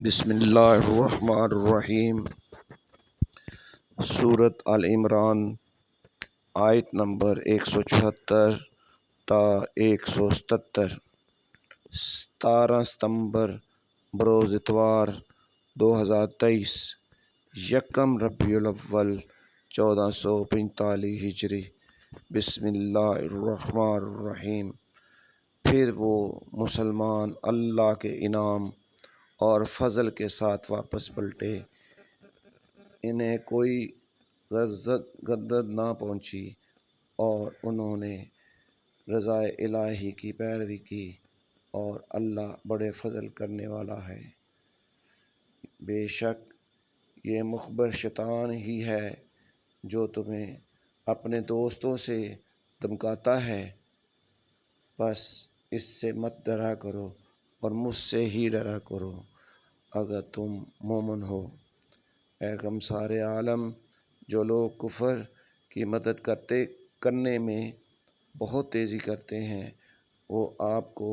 بسم اللہ الرحمن الرحیم۔ سورۃ آل عمران آیت نمبر 176 تا 177۔ 17 ستمبر بروز اتوار 2023، یکم ربیع الاول 1445 ہجری۔ بسم اللہ الرحمن الرحیم۔ پھر وہ مسلمان اللہ کے انعام اور فضل کے ساتھ واپس پلٹے، انہیں کوئی گردد نہ پہنچی اور انہوں نے رضا الہی کی پیروی کی، اور اللہ بڑے فضل کرنے والا ہے۔ بے شک یہ مخبر شیطان ہی ہے جو تمہیں اپنے دوستوں سے دھمکاتا ہے، بس اس سے مت ڈرا کرو اور مجھ سے ہی ڈرا کرو اگر تم مومن ہو۔ اے غمسار عالم، جو لوگ کفر کی مدد کرنے میں بہت تیزی کرتے ہیں، وہ آپ کو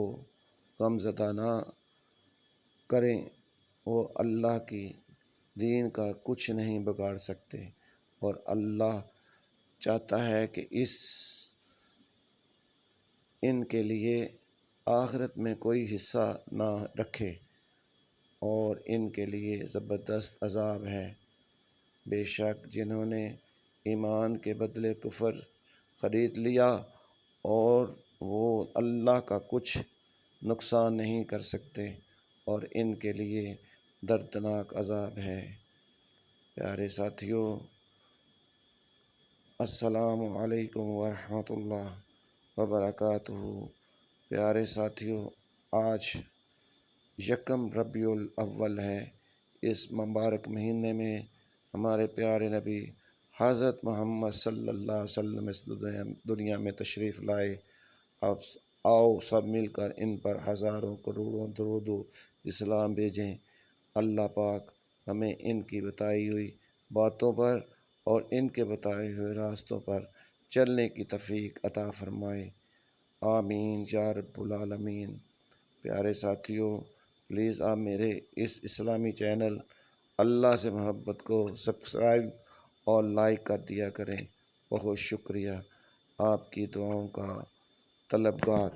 غمزدہ نہ کریں، وہ اللہ کی دین کا کچھ نہیں بگاڑ سکتے، اور اللہ چاہتا ہے کہ ان کے لیے آخرت میں کوئی حصہ نہ رکھے، اور ان کے لیے زبردست عذاب ہے۔ بے شک جنہوں نے ایمان کے بدلے کفر خرید لیا اور وہ اللہ کا کچھ نقصان نہیں کر سکتے، اور ان کے لیے دردناک عذاب ہے۔ پیارے ساتھیو، السلام علیکم ورحمۃ اللہ وبرکاتہ۔ پیارے ساتھیو، آج یکم ربیع الاول ہے۔ اس مبارک مہینے میں ہمارے پیارے نبی حضرت محمد صلی اللہ علیہ وسلم اس دنیا میں تشریف لائے۔ اب آؤ سب مل کر ان پر ہزاروں کروڑوں درود و اسلام بھیجیں۔ اللہ پاک ہمیں ان کی بتائی ہوئی باتوں پر اور ان کے بتائے ہوئے راستوں پر چلنے کی توفیق عطا فرمائے، آمین یا رب العالمین۔ پیارے ساتھیو، پلیز آپ میرے اس اسلامی چینل اللہ سے محبت کو سبسکرائب اور لائک کر دیا کریں۔ بہت شکریہ، آپ کی دعاؤں کا طلبگار۔